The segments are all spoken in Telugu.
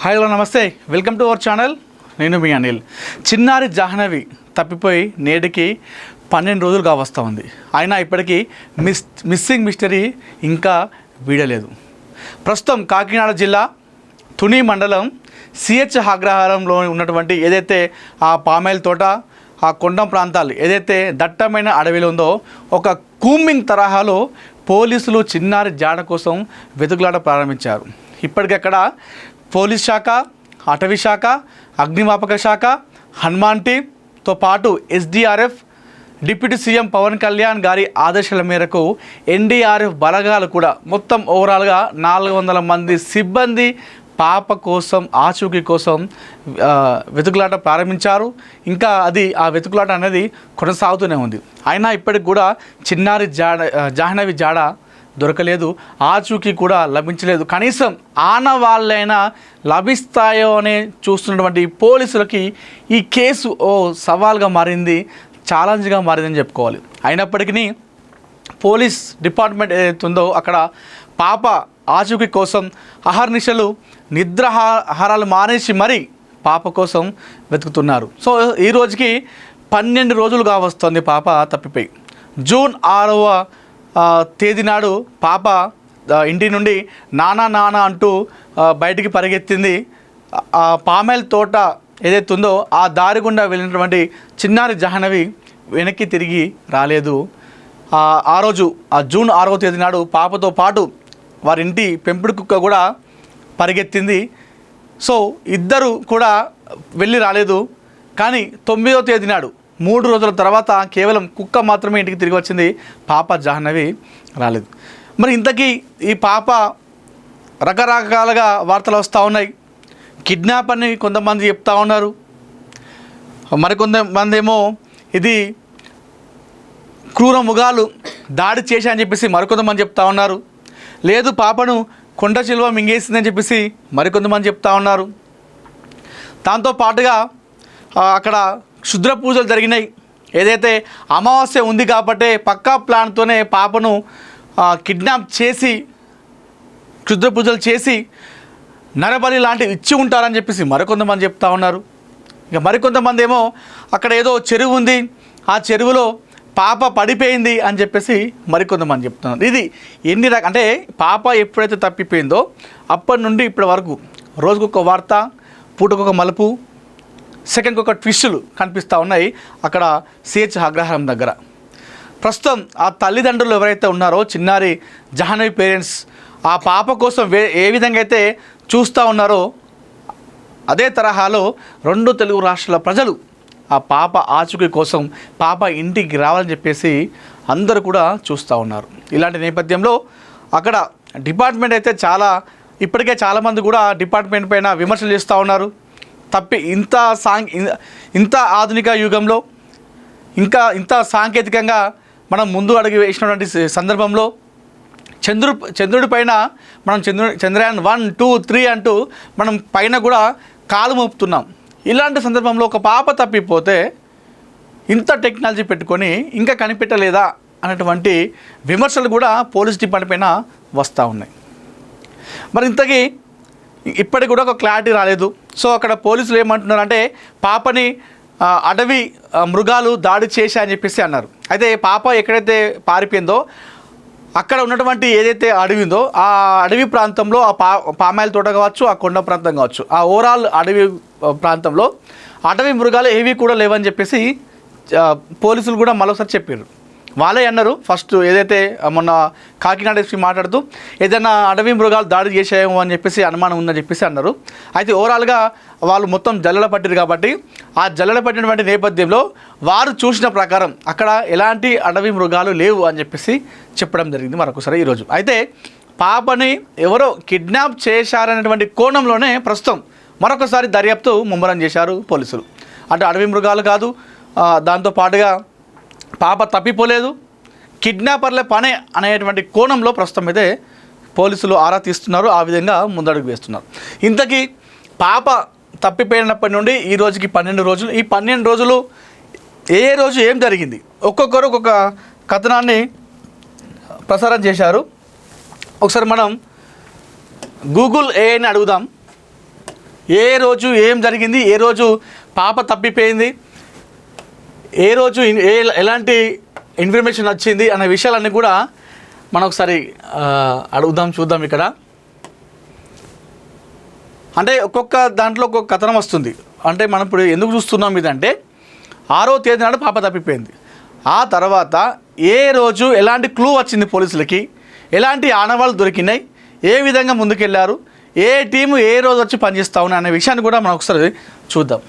హాయ్ హలో నమస్తే, వెల్కమ్ టు అవర్ ఛానల్. నేను మీ అనిల్. చిన్నారి జాహ్నవి తప్పిపోయి నేటికి 12 రోజులుగా వస్తూ ఉంది. అయినా ఇప్పటికీ మిస్సింగ్ మిస్టరీ ఇంకా వీడలేదు. ప్రస్తుతం కాకినాడ జిల్లా తుని మండలం సిహెచ్ అగ్రహారంలో ఉన్నటువంటి ఏదైతే ఆ పామాయిల్ తోట, ఆ కొండ ప్రాంతాలు ఏదైతే దట్టమైన అడవిలో ఉందో ఒక కూంబింగ్ తరహాలో పోలీసులు చిన్నారి జాడ కోసం వెతుకులాట ప్రారంభించారు. ఇప్పటికక్కడ పోలీస్ శాఖ, అటవీ శాఖ, అగ్నిమాపక శాఖ, హనుమాన్ టీంతో పాటు SDRF, deputy CM Pawan Kalyan గారి ఆదేశాల మేరకు ఎన్డీఆర్ఎఫ్ బలగాలు కూడా మొత్తం ఓవరాల్గా 400 మంది సిబ్బంది పాప కోసం, ఆచూకీ కోసం వెతుకులాట ప్రారంభించారు. ఇంకా ఆ వెతుకులాట అనేది కొనసాగుతూనే ఉంది. అయినా ఇప్పటికి కూడా చిన్నారి జాహ్నవి జాడ దొరకలేదు, ఆచూకీ కూడా లభించలేదు. కనీసం ఆనవాళ్ళైనా లభిస్తాయో అని చూస్తున్నటువంటి పోలీసులకి ఈ కేసు సవాల్గా మారింది, ఛాలెంజ్గా మారిందని చెప్పుకోవాలి. అయినప్పటికీ పోలీస్ డిపార్ట్మెంట్ ఏదైతే ఉందో అక్కడ పాప ఆచూకీ కోసం అహర్నిశలు నిద్రాహారాలు మానేసి మరీ పాప కోసం వెతుకుతున్నారు. సో ఈ రోజుకి 12 రోజులుగా వస్తుంది పాప తప్పిపోయి. జూన్ 6వ తేదీ నాడు పాప ఇంటి నుండి నానా అంటూ బయటికి పరిగెత్తింది. ఆ పామాయిల్ తోట ఏదైతే ఉందో ఆ దారి గుండా వెళ్ళినటువంటి చిన్నారి జాహ్నవి వెనక్కి తిరిగి రాలేదు. ఆ రోజు జూన్ 6వ తేదీ నాడు పాపతో పాటు వారింటి పెంపుడు కుక్క కూడా పరిగెత్తింది. సో ఇద్దరు కూడా వెళ్ళి రాలేదు. కానీ 9వ తేదీ నాడు 3 రోజుల తర్వాత కేవలం కుక్క మాత్రమే ఇంటికి తిరిగి వచ్చింది, పాప జాహ్నవి రాలేదు. మరి ఇంతకీ ఈ పాప రకరకాలుగా వార్తలు వస్తూ ఉన్నాయి. కిడ్నాప్ అని కొంతమంది చెప్తా ఉన్నారు, మరికొంతమంది ఏమో ఇది క్రూర మృగాలు దాడి చేశాయని చెప్పేసి మరికొంతమంది చెప్తా ఉన్నారు. లేదు పాపను కొండ చిలువ మింగేసిందని చెప్పేసి మరికొంతమంది చెప్తా ఉన్నారు. దాంతోపాటుగా అక్కడ క్షుద్ర పూజలు జరిగినాయి. ఏదైతే అమావాస్య ఉంది కాబట్టి పక్కా ప్లాన్తోనే పాపను కిడ్నాప్ చేసి క్షుద్ర పూజలు చేసి నరబలి లాంటివి ఇచ్చి ఉంటారని చెప్పేసి మరికొంతమంది చెప్తా ఉన్నారు. ఇక మరికొంతమంది ఏమో అక్కడ ఏదో చెరువు ఉంది, ఆ చెరువులో పాప పడిపోయింది అని చెప్పేసి మరికొంతమంది చెప్తున్నారు. ఇది ఎన్ని అంటే పాప ఎప్పుడైతే తప్పిపోయిందో అప్పటి నుండి ఇప్పటి వరకు రోజుకొక వార్త, పూటకొక మలుపు, సెకండ్కి ఒక ట్విస్టులు కనిపిస్తూ ఉన్నాయి అక్కడ సిహెచ్ అగ్రహారం దగ్గర. ప్రస్తుతం ఆ తల్లిదండ్రులు ఎవరైతే ఉన్నారో చిన్నారి జాహ్నవి పేరెంట్స్ ఆ పాప కోసం ఏ విధంగా అయితే చూస్తూ ఉన్నారో అదే తరహాలో 2 తెలుగు రాష్ట్రాల ప్రజలు ఆ పాప ఆచూకీ కోసం, పాప ఇంటికి రావాలని చెప్పేసి అందరూ కూడా చూస్తూ ఉన్నారు. ఇలాంటి నేపథ్యంలో అక్కడ డిపార్ట్మెంట్ అయితే ఇప్పటికే చాలామంది కూడా డిపార్ట్మెంట్ పైన విమర్శలు చేస్తూ ఉన్నారు. ఇంత ఆధునిక యుగంలో ఇంత సాంకేతికంగా మనం ముందు అడుగు వేసినటువంటి సందర్భంలో చంద్రుడి పైన మనం చంద్రయాన్ 1, 2, 3 అంటూ మనం పైన కూడా కాలు మోపుతున్నాం. ఇలాంటి సందర్భంలో ఒక పాప తప్పిపోతే ఇంత టెక్నాలజీ పెట్టుకొని ఇంకా కనిపెట్టలేదా అనేటువంటి విమర్శలు కూడా పోలీస్ డిపార్ట్మెంట్ పైన వస్తూ ఉన్నాయి. మరి ఇంతకీ ఇప్పటికి కూడా ఒక క్లారిటీ రాలేదు. సో అక్కడ పోలీసులు ఏమంటున్నారంటే పాపని అడవి మృగాలు దాడి చేశాయని చెప్పేసి అన్నారు. అయితే పాప ఎక్కడైతే పారిపోయిందో అక్కడ ఉన్నటువంటి ఏదైతే అడవి ఉందో ఆ అడవి ప్రాంతంలో ఆ పామాయిల్ తోట కావచ్చు, ఆ కొండ ప్రాంతం కావచ్చు, ఆ ఓవరాల్ అడవి ప్రాంతంలో అడవి మృగాలు ఏవి కూడా లేవని చెప్పేసి పోలీసులు కూడా మరోసారి చెప్పారు. వాళ్ళే అన్నారు ఫస్ట్ ఏదైతే మొన్న కాకినాడ ఎస్పీ మాట్లాడుతూ ఏదైనా అడవి మృగాలు దాడి చేసాయేమో అని చెప్పేసి అనుమానం ఉందని చెప్పేసి అన్నారు. అయితే ఓవరాల్గా వాళ్ళు మొత్తం జల్లెడ పట్టారు కాబట్టి ఆ జల్లెడ పట్టినటువంటి నేపథ్యంలో వారు చూసిన ప్రకారం అక్కడ ఎలాంటి అడవి మృగాలు లేవు అని చెప్పేసి చెప్పడం జరిగింది మరొకసారి ఈరోజు. అయితే పాపని ఎవరో కిడ్నాప్ చేశారనేటువంటి కోణంలోనే ప్రస్తుతం మరొకసారి దర్యాప్తు ముమ్మరం చేశారు పోలీసులు. అంటే అడవి మృగాలు కాదు, దాంతోపాటుగా పాప తప్పిపోలేదు, కిడ్నాపర్ల పనే అనేటువంటి కోణంలో ప్రస్తుతం అయితే పోలీసులు ఆరా తీస్తున్నారు, ఆ విధంగా ముందడుగు వేస్తున్నారు. ఇంతకీ పాప తప్పిపోయినప్పటి నుండి ఈ రోజుకి 12 రోజులు. ఈ 12 రోజులు ఏ రోజు ఏం జరిగింది ఒక్కొక్కరు ఒక్కొక్క కథనాన్ని ప్రసారం చేశారు. ఒకసారి మనం గూగుల్ ఏఐని అడుగుదాం. ఏ రోజు ఏం జరిగింది, ఏ రోజు పాప తప్పిపోయింది, ఏ రోజు ఎలాంటి ఇన్ఫర్మేషన్ వచ్చింది అనే విషయాలన్నీ కూడా మనం ఒకసారి అడుగుదాం, చూద్దాం. ఇక్కడ అంటే ఒక్కొక్క దాంట్లో ఒక్కొక్క కథనం వస్తుంది. అంటే మనం ఇప్పుడు ఎందుకు చూస్తున్నాం ఇదంటే 6వ తేదీ నాడు పాప తప్పిపోయింది. ఆ తర్వాత ఏ రోజు ఎలాంటి క్లూ వచ్చింది పోలీసులకి, ఎలాంటి ఆనవాళ్ళు దొరికినాయి, ఏ విధంగా ముందుకెళ్ళారు, ఏ టీము ఏ రోజు వచ్చి పనిచేస్తా ఉన్నా అనే విషయాన్ని కూడా మనం ఒకసారి చూద్దాం.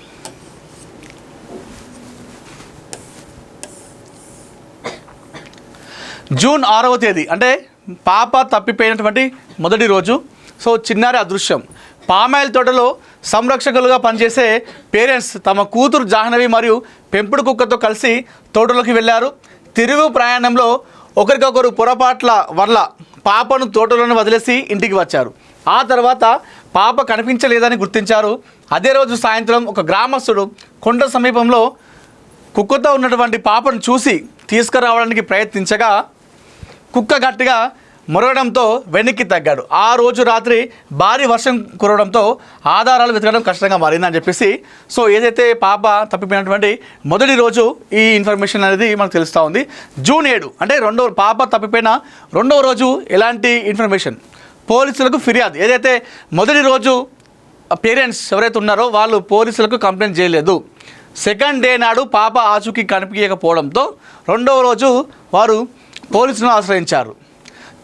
జూన్ 6వ తేదీ అంటే పాప తప్పిపోయినటువంటి మొదటి రోజు. సో చిన్నారి అదృశ్యం. పామాయిల్ తోటలో సంరక్షకులుగా పనిచేసే పేరెంట్స్ తమ కూతురు జాహ్నవి మరియు పెంపుడు కుక్కతో కలిసి తోటలోకి వెళ్ళారు. తిరుగు ప్రయాణంలో ఒకరికొకరు పొరపాట్ల వల్ల పాపను తోటలోనే వదిలేసి ఇంటికి వచ్చారు. ఆ తర్వాత పాప కనిపించలేదని గుర్తించారు. అదే రోజు సాయంత్రం ఒక గ్రామస్తుడు కొండ సమీపంలో కుక్కతో ఉన్నటువంటి పాపను చూసి తీసుకురావడానికి ప్రయత్నించగా కుక్క గట్టిగా మొరగడంతో వెనక్కి తగ్గాడు. ఆ రోజు రాత్రి భారీ వర్షం కురవడంతో ఆధారాలు వెతకడం కష్టంగా మారిందని చెప్పేసి, సో ఏదైతే పాప తప్పిపోయినటువంటి మొదటి రోజు ఈ ఇన్ఫర్మేషన్ అనేది మనకు తెలుస్తూ ఉంది. జూన్ 7 అంటే పాప తప్పిపోయిన రెండవ రోజు ఎలాంటి ఇన్ఫర్మేషన్, పోలీసులకు ఫిర్యాదు. ఏదైతే మొదటి రోజు పేరెంట్స్ ఎవరైతే ఉన్నారో వాళ్ళు పోలీసులకు కంప్లైంట్ చేయలేదు. సెకండ్ డే నాడు పాప ఆచూకీ కనిపించకపోవడంతో రెండవ రోజు వారు పోలీసులను ఆశ్రయించారు.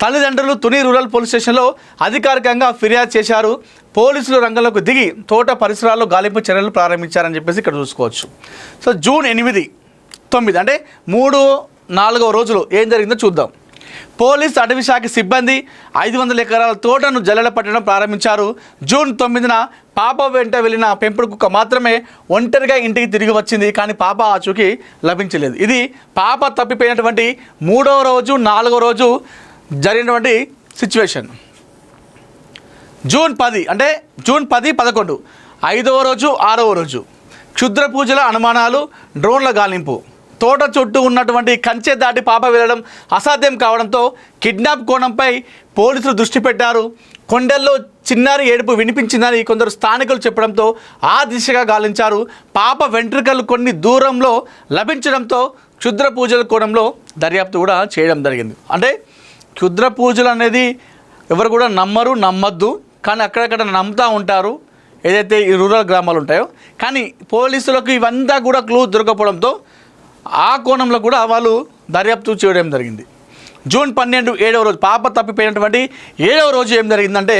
తల్లిదండ్రులు తుని రూరల్ పోలీస్ స్టేషన్లో అధికారికంగా ఫిర్యాదు చేశారు. పోలీసులు రంగంలోకి దిగి తోట పరిసరాల్లో గాలింపు చర్యలు ప్రారంభించారని చెప్పేసి ఇక్కడ చూసుకోవచ్చు. సో జూన్ 8, 9 అంటే 3, 4వ రోజులు ఏం జరిగిందో చూద్దాం. పోలీస్ అటవీ శాఖ సిబ్బంది 500 ఎకరాల తోటను జల్లెడ పట్టడం ప్రారంభించారు. జూన్ 9న పాప వెంట వెళ్ళిన పెంపుడు కుక్క మాత్రమే ఒంటరిగా ఇంటికి తిరిగి వచ్చింది. కానీ పాప ఆచూకీ లభించలేదు. ఇది పాప తప్పిపోయినటువంటి 3వ రోజు 4వ రోజు జరిగినటువంటి సిచ్యువేషన్. జూన్ 10 అంటే జూన్ 10, 11 5వ రోజు 6వ రోజు క్షుద్ర పూజల అనుమానాలు, డ్రోన్ల గాలింపు. తోట చుట్టూ ఉన్నటువంటి కంచె దాటి పాప వెళ్ళడం అసాధ్యం కావడంతో కిడ్నాప్ కోణంపై పోలీసులు దృష్టి పెట్టారు. కొండల్లో చిన్నారి ఏడుపు వినిపించిందని కొందరు స్థానికులు చెప్పడంతో ఆ దిశగా గాలించారు. పాప వెంట్రుకలు కొన్ని దూరంలో లభించడంతో క్షుద్ర పూజల కోణంలో దర్యాప్తు కూడా చేయడం జరిగింది. అంటే క్షుద్ర పూజలు అనేది ఎవరు కూడా నమ్మద్దు, కానీ అక్కడక్కడ నమ్ముతూ ఉంటారు ఏదైతే ఈ రూరల్ గ్రామాలు ఉంటాయో. కానీ పోలీసులకు ఇవంతా కూడా క్లూ దొరకపోవడంతో ఆ కోణంలో కూడా వాళ్ళు దర్యాప్తు చేయడం జరిగింది. జూన్ 12, 7వ రోజు పాప తప్పిపోయినటువంటి 7వ రోజు ఏం జరిగిందంటే,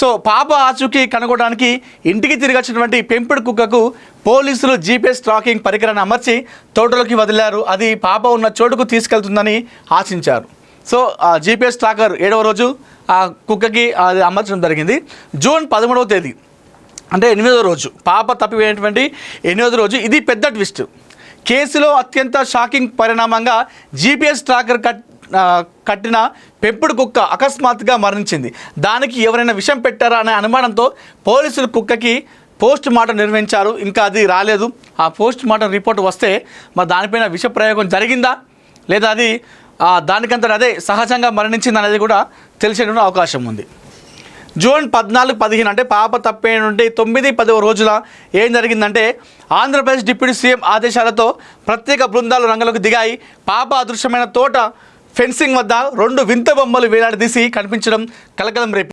సో పాప ఆచూకీ కనుగొనడానికి ఇంటికి తిరిగి వచ్చినటువంటి పెంపుడు కుక్కకు పోలీసులు జీపీఎస్ ట్రాకింగ్ పరికరాన్ని అమర్చి తోటలోకి వదిలారు. అది పాప ఉన్న చోటుకు తీసుకెళ్తుందని ఆశించారు. సో ఆ జీపీఎస్ ట్రాకర్ 7వ రోజు ఆ కుక్కకి అది అమర్చడం జరిగింది. జూన్ 13వ తేదీ అంటే 8వ రోజు పాప తప్పిపోయినటువంటి 8వ రోజు. ఇది పెద్ద ట్విస్ట్. కేసులో అత్యంత షాకింగ్ పరిణామంగా జీపీఎస్ ట్రాకర్ కట్టిన పెంపుడు కుక్క అకస్మాత్తుగా మరణించింది. దానికి ఎవరైనా విషం పెట్టారా అనే అనుమానంతో పోలీసులు కుక్కకి పోస్ట్ మార్టం నిర్వహించారు. ఇంకా అది రాలేదు. ఆ పోస్ట్ మార్టం రిపోర్ట్ వస్తే మరి దానిపైన విష ప్రయోగం జరిగిందా లేదా అది దానికంతా అదే సహజంగా మరణించింది అనేది కూడా తెలిసేటువంటి అవకాశం ఉంది. జూన్ 14, 15 అంటే పాప తప్పిన నుండి 9, 10వ రోజుల ఏం జరిగిందంటే, ఆంధ్రప్రదేశ్ డిప్యూటీ సీఎం ఆదేశాలతో ప్రత్యేక బృందాలు రంగంలోకి దిగాయి. పాప అదృశ్యమైన తోట ఫెన్సింగ్ వద్ద 2 వింత బొమ్మలు వేలాడదీసి కనిపించడం కలకలం రేపింది.